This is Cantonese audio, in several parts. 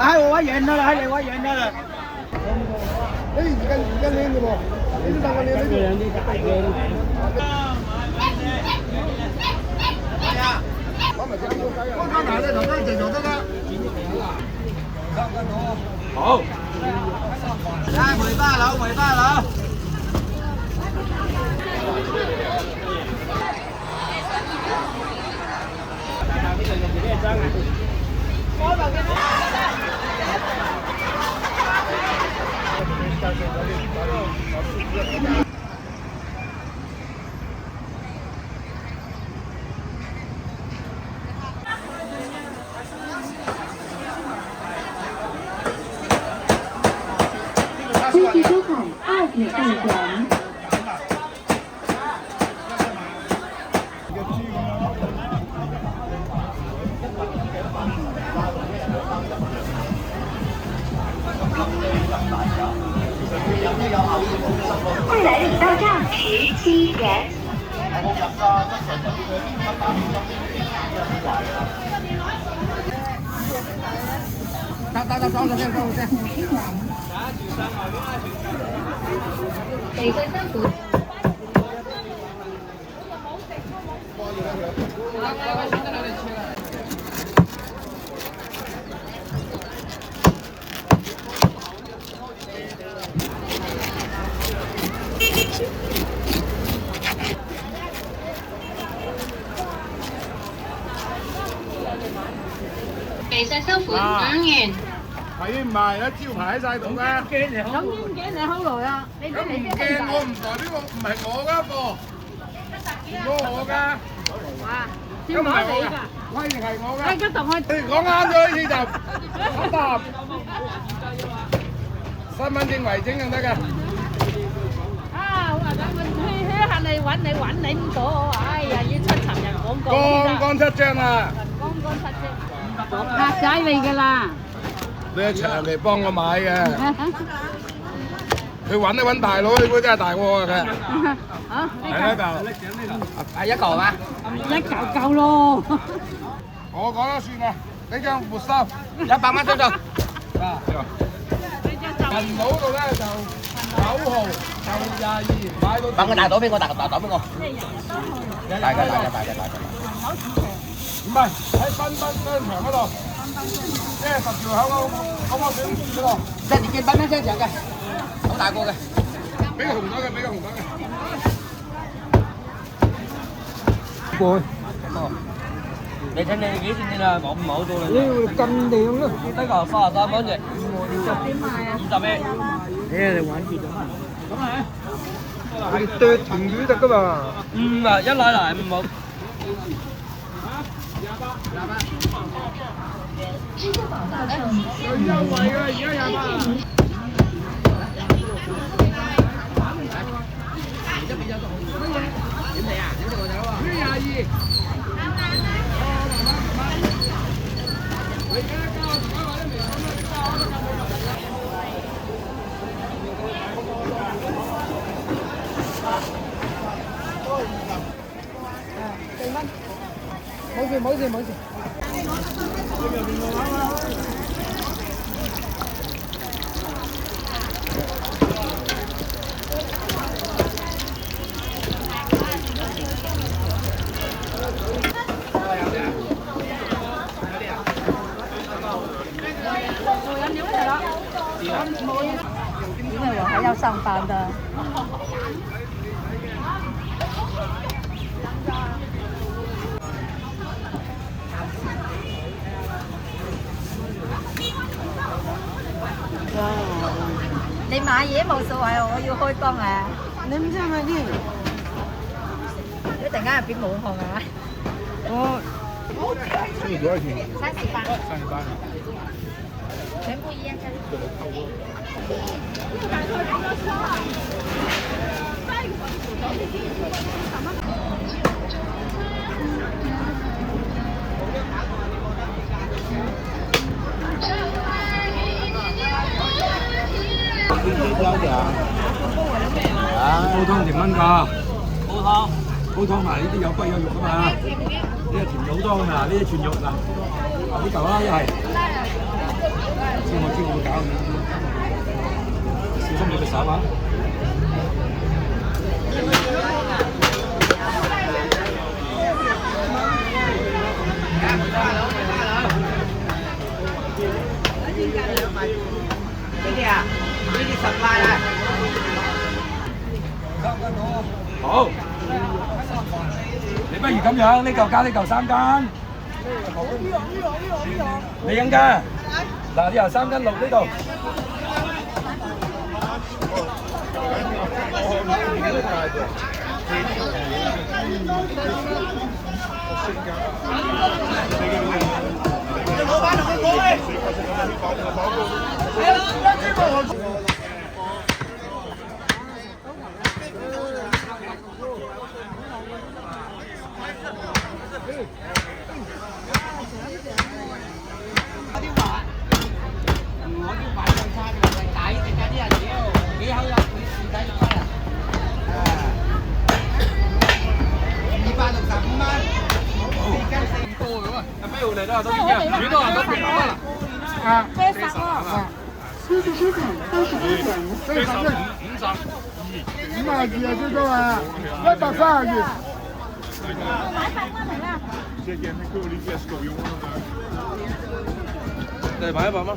喺我贏咗啦，喺你我贏咗啦。而家靚嘅喎，呢啲等我靚呢啲。兩啲大嘅。我咪講我剛拿的頭先整咗得啦。好。來尾巴佬，尾巴佬。欢迎收看奥体赛馆。未来领到账17元。得，裝咗先，裝咗先。北山山谷。其實收款5元。係唔係？有招牌喺晒度㗎。咁驚你好耐啊！你咁唔驚我唔代表唔係我㗎噃，唔過我㗎。啊，咁唔係我㗎，威定係我㗎。而家同我你講啱咗呢次就好答。身份證為證就得㗎。啊，我話去下你揾你唔到，哎呀，要出尋人廣告。剛7張啊！剛7張，客仔嚟㗎啦。你係長期幫我買嘅，佢揾一揾大佬，呢杯真係大鑊嘅。啊，係一嚿，係一嚿嘛？一嚿夠咯。我講咗算啦，呢張沒收100蚊收咗。銀島度咧就9號就22買到。把個大袋俾我，大袋俾我。大嘅。唔係喺賓商場嗰度，即係10條口小嗰度。即係你見賓商場嘅，好大個嘅。俾個紅袋嘅。攰。你睇你幾錢啊？我唔係好多啦。咁靚咯！呢個33蚊啫。點賣啊50咩？你玩住咗啊？咁啊？你剁條魚得㗎嘛？一奶奶唔好。最優惠㗎，而家28。冇事。因为我还要上班的。你買嘢冇數係我要開工啊！你唔知係咪先？你突然間入邊冇空啊？這個多少錢38，全部一樣煲湯甜蚊㗎，煲湯埋呢啲有骨有肉㗎嘛，呢個甜好多㗎嘛，呢啲全肉嗱，呢嚿啦一係。我知會搞，小心你隻手啊！呢啲啊，呢啲10塊啊。好，你不如咁樣，呢嚿加呢嚿3斤。你飲㗎？嗱，呢嚿3斤落呢度。老闆同佢講咩？你買100蚊。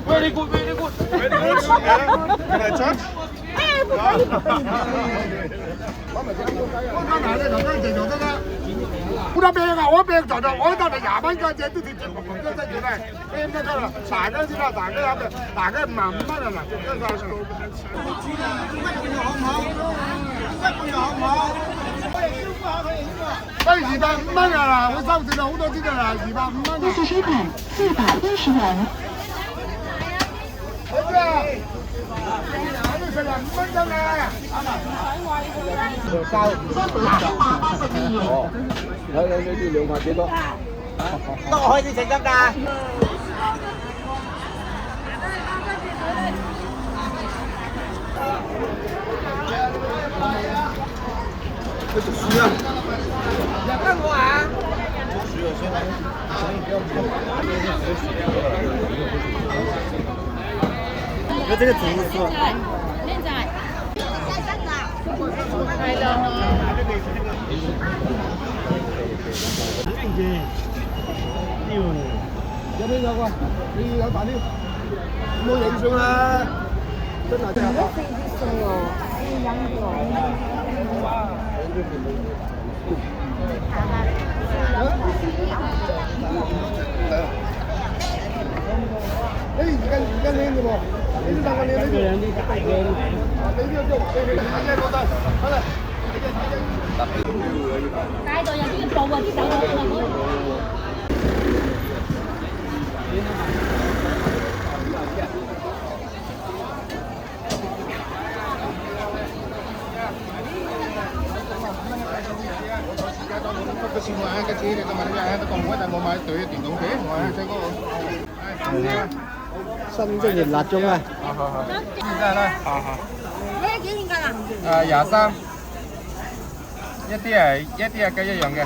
Very good, very good. Very good. Can I touch? 好多病啊！我病在度，我得嚟20蚊嗰隻都貼住木木都得住咧，咩得啦？大家先啦，大家有嘅，大家55蚊啊嗱，一個數。喂，250蚊啊嗱，我收住啦，好多支㗎啦，250蚊。司收款410元。好啊！我哋食人5蚊啫嘛。你2塊幾多？都開始食得㗎。佢讀書啊！入得我啊！我這個竹子。靚仔。有邊有啊？你有大啲，冇影相啦，真係真係。而家靚嘅喎，你啲大嘅靚呢啲。你呢個你覺得？好啦。街度有啲布啊，啲手袋個線話個錢你就問你喺度講開，但冇買對電動機，我喺細個。新職業辣中啊！現在呢？你幾錢㗎啦？23，一啲係計一樣嘅。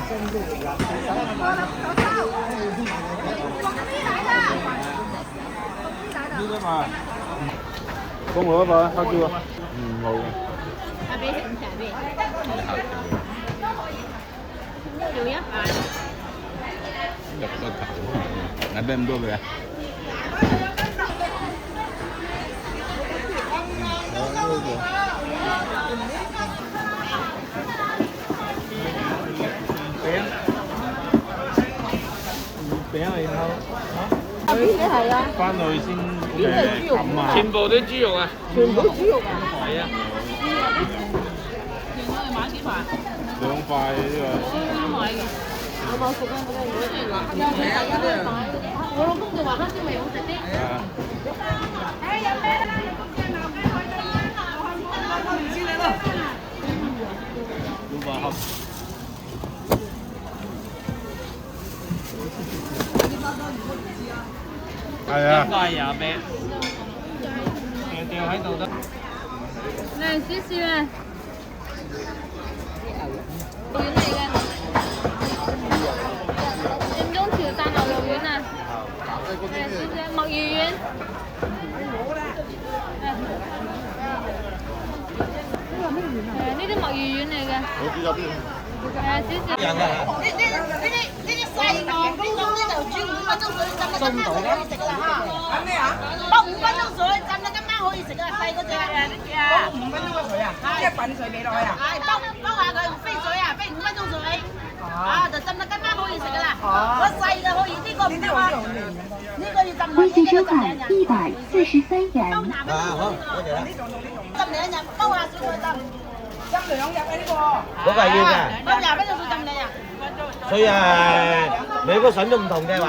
呢個嘛？講我一把黑椒啊？冇嘅。阿俾食唔食俾？要一塊。入個頭，嗌咩咁多嘅？餅係邊啲係啊？翻去先冚啊！全部都豬肉啊！全部豬肉啊！係啊！另外買幾塊2塊呢個。買嘅。我冇食啊！有幾大一買？我老公就話黑椒味好食啲。有咩啦？係啊，應該係廿餅，掉喺度得。靚少少啊！丸嚟嘅，正宗潮汕牛肉丸啊！墨魚丸。呢啲墨魚丸嚟嘅。少少。呢啲細個嗰種咧就煮5分鐘水浸啦，今晚就可以食啦嚇。咩啊？煲5分鐘水浸啦，今晚可以食啊！細嗰隻啊，呢啲啊。煲5分鐘嘅水啊？即係滾水幾耐啊？係煲下佢飛水啊，飛5分鐘水。啊，就浸啦，今晚可以食噶啦。嗰細嘅可以，呢個唔得啊。呢個要浸微信收款143元。À, không, có gì đó. 浸2日，煲下水佢浸。浸2日啊呢個。嗰個係要嘅。煲20分鐘水浸2日。所以每個筍都唔同嘅話。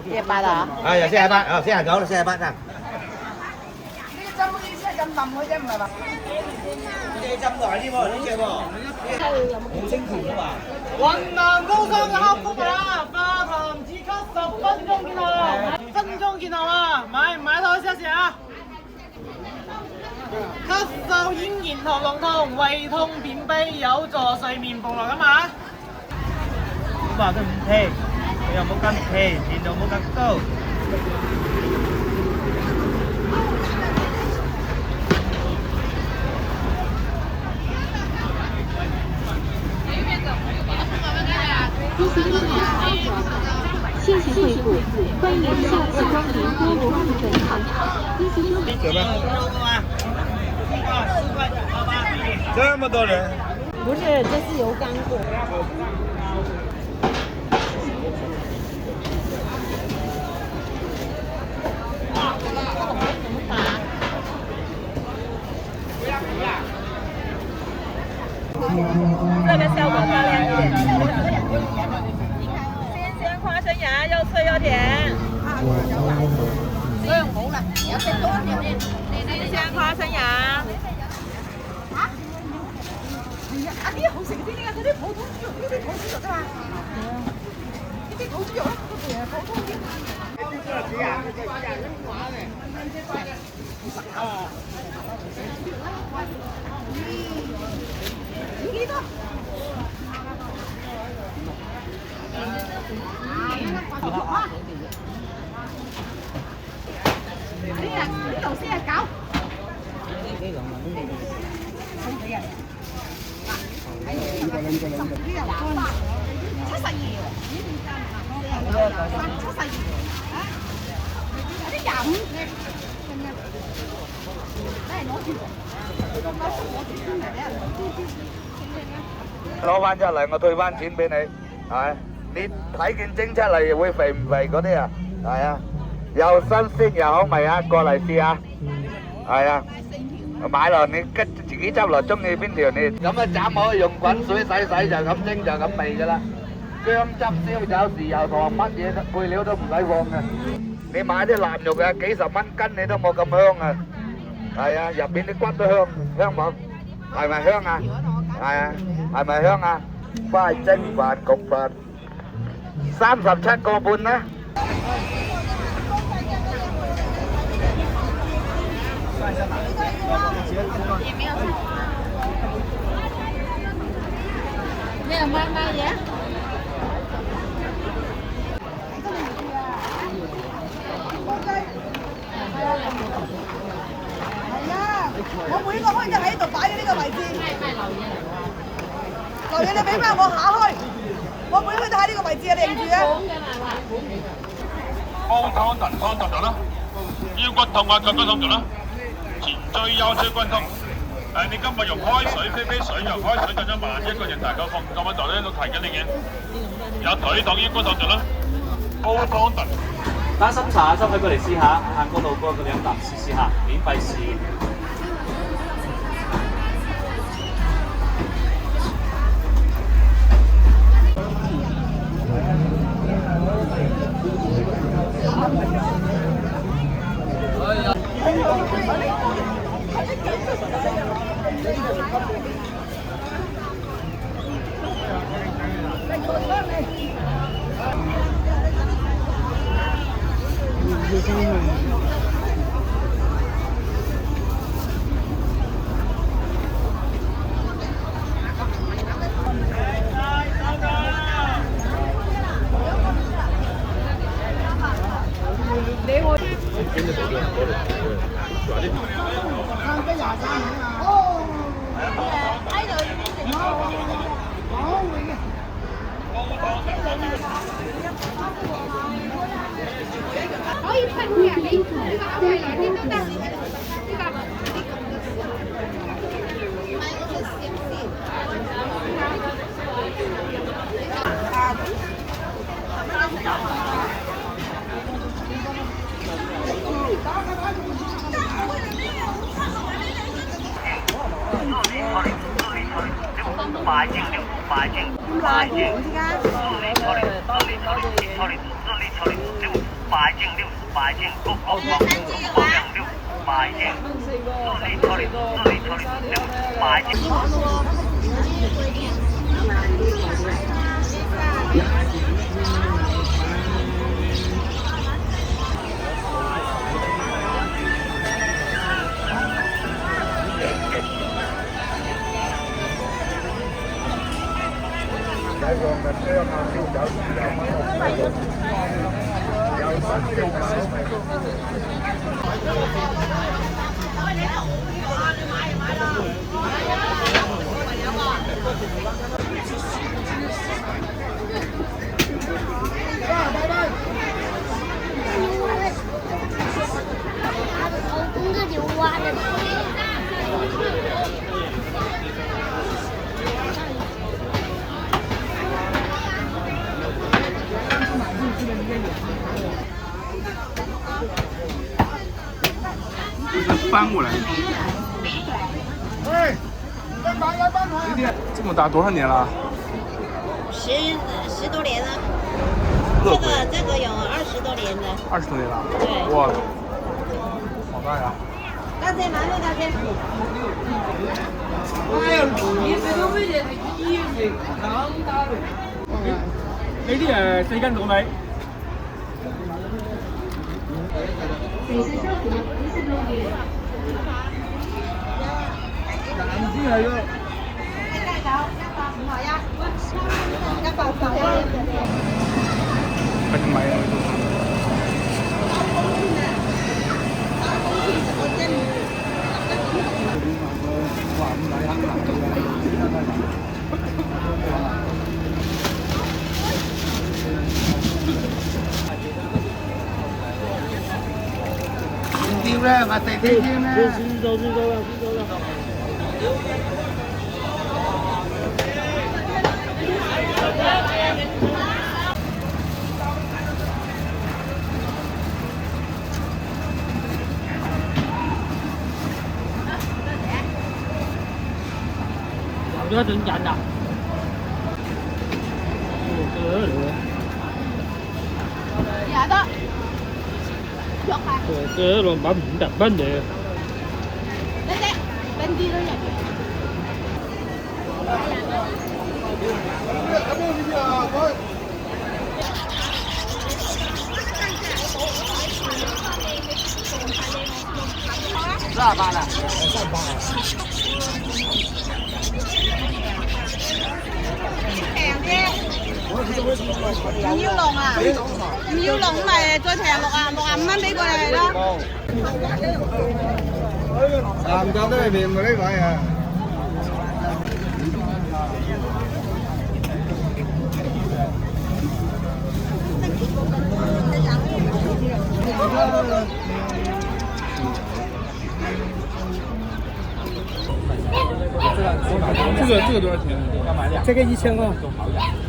48啊？係48，49啦，48啊。浸嗰啲先係浸腍嘅啫，唔係話。你浸耐啲喎，呢隻喎。好清甜啊嘛。雲南高山嘅黑福啊，化痰止咳10分鐘見效，10分鐘見效啊！買唔買到試一試啊！咳嗽、咽炎、喉嚨痛、胃痛、便秘，有助睡眠蓬萊㗎嘛。話都唔聽，你又冇跟聽，甜度冇咁高。谢谢惠顾，欢迎下次光临多罗路转场场。一起收呢隻咩？這麼多人？不是，這是油乾貨。這個效果漂亮一點。新鮮花生芽，又脆又甜。這樣好啦，有食多啲。新鮮花生芽。啊啲好食啲呢個，嗰啲普通豬肉，呢啲土豬肉啫嘛。呢啲土豬肉咧，嗰邊係普通啲。幾多？呢度49。攞翻出嚟，我退翻錢俾你。係，你睇見蒸出嚟會肥唔肥嗰啲啊？係啊，又新鮮又好味啊！過嚟試下。係啊。買落你自己執落，中意邊條你咁啊斬好，用滾水洗就咁蒸就咁味噶啦。薑汁、燒酒、豉油糖乜嘢配料都唔使放嘅。你買啲臘肉啊，幾十蚊斤你都冇咁香啊。係啊，入邊啲骨都香，香冇？係咪香啊？係啊，係咪香啊？快蒸飯焗飯37個半啦。咩嘢？係啊，我每個開就喺度擺喺呢個位置。留嘢你俾翻我下開，我每個都喺呢個位置啊，你認住啊。煲湯燉湯燉咗啦，腰骨痛啊，腳骨痛咗啦，前椎腰椎骨痛。你今日用開水飛水，用開水燉咗萬一個人大家放咁喺度咧，都提緊你嘅。有腿痛腰骨痛咗啦，煲湯燉。單身茶執起過嚟試下，行過路過嗰兩啖試下，免費試。可以噴嘅，你呢個歐惠來啲都得，呢個。翻过来。这么大多少年了10多年了。这个有20多年了。20多年了。对。哇，好大呀！大姐，拿着大姐。哎呀，你這個乜嘢衣食咁大嘅？呢啲係4斤到未？唔知係喎。快啲買啊！點咧？我地地點咧？知道啦。留咗一陣人啊！也得，喐下。這兩把500蚊嚟。你哋拎啲都入。48啦。平啲。唔要龍啊！唔要龍咪再平65蚊俾佢哋咯。南角都係面喎呢位啊！这个多少钱？這個1000個。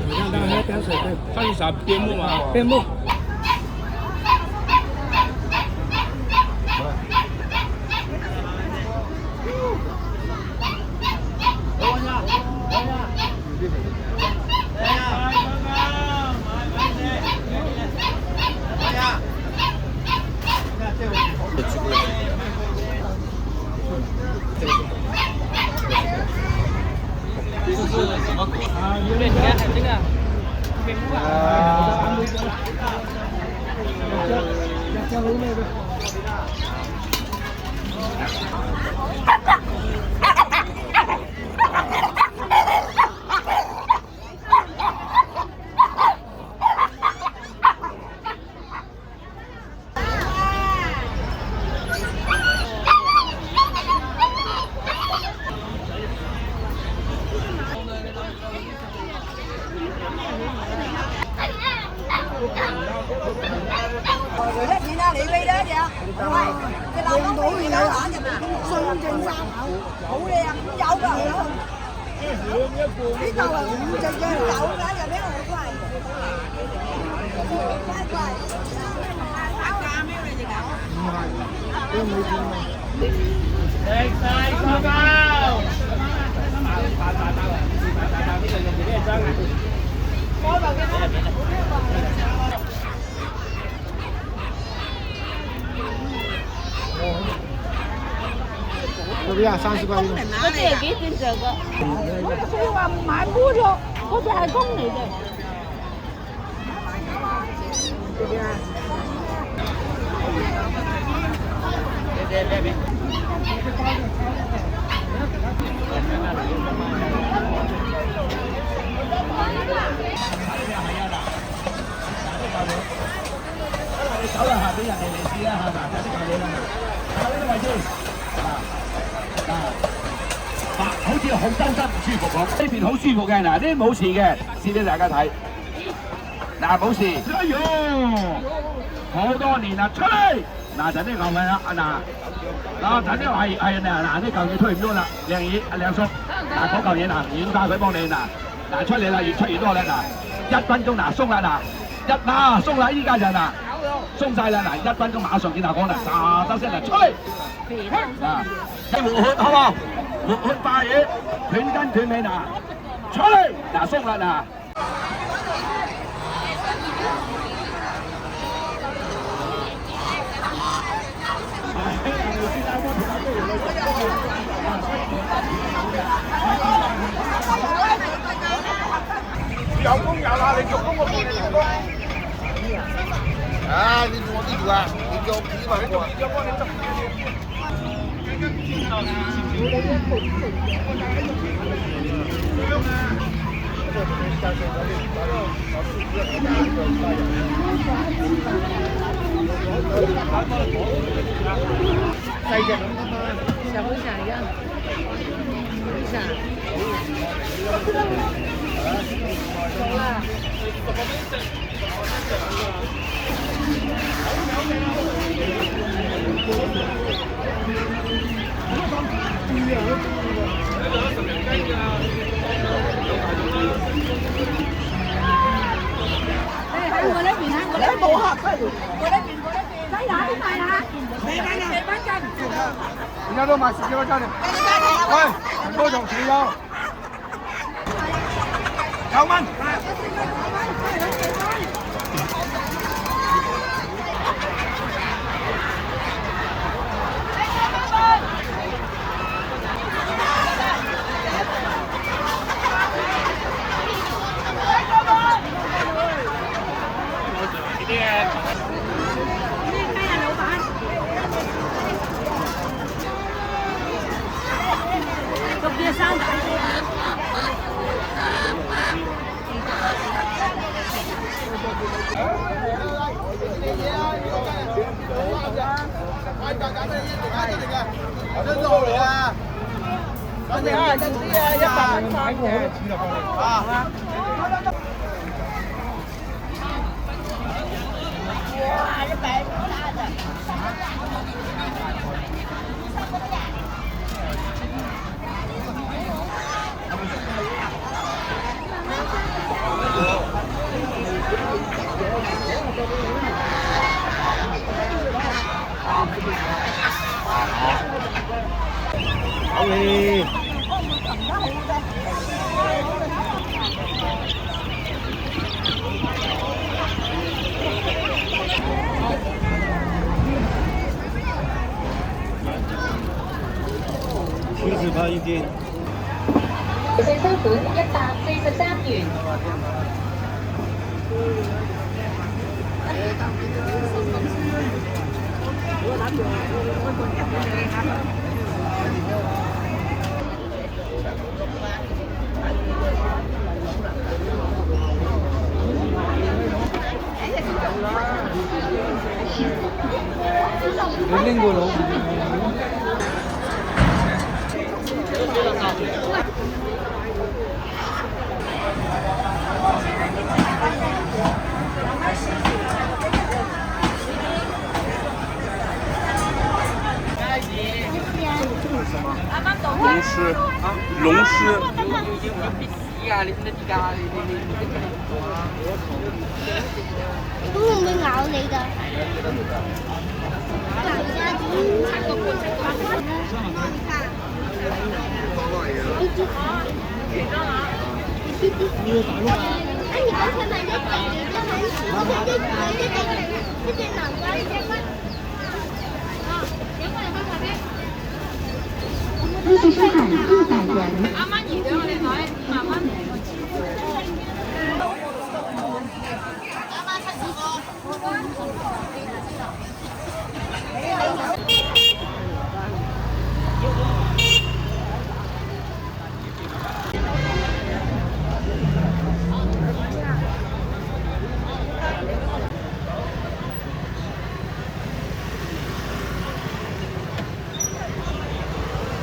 你看它還要點水費。它是啥边牧吗？邊牧。啊，你飛啦只，喂，隻冷風飛你有眼入邊，信正三口，好靚，有㗎有。呢度係5隻嘅，有㗎入邊好貴，乖乖。炒價咩你哋講？唔係，都冇見過。食晒個包。嗰啲啊，30塊。嗰啲係幾正常㗎？所以話唔買烏咗，嗰隻係公嚟嘅。走啦，下俾人哋嚟試啦嚇，嗱，睇呢個嘢啦，睇呢個位先，好似好周身唔舒服咁，呢邊好舒服嘅，嗱，呢啲冇事嘅，試俾大家睇，嗱，冇事，哎呦，好多年啦，出嚟，嗱就呢嚿位啦，嗱就呢個係嗱呢嚿嘢推唔喐啦，靚姨阿靚叔，嗱嗰嚿嘢嗱軟化佢幫你嗱出嚟啦，越出越多啦，嗱1分鐘嗱鬆啦嗱鬆啦，依家就嗱。鬆晒啦，嗱1分鐘馬上見效果啦，喳喳聲嚟吹，嗱一活血好冇？活血化瘀，斷根斷尾嗱，吹，嗱鬆啦嗱。有工有啦，你做工我幫你做工。啊！你做我呢度啊，你叫我幾萬一個，要幫你執。細隻小不小一樣，不小。走啦。我呢邊啊，我呢邊冇客，我呢邊，睇下啲賣下，4蚊斤，而家都賣10幾蚊斤啊！喂，陳哥仲少有9蚊。真到嚟啊！我哋啊，真啲啊，100蚊嘅啊！哇，100蚊大的。好嘞。70塊一件。四收款143元。你拎過佬。獅，龍獅。咁會唔會咬你㗎？这是上海100元。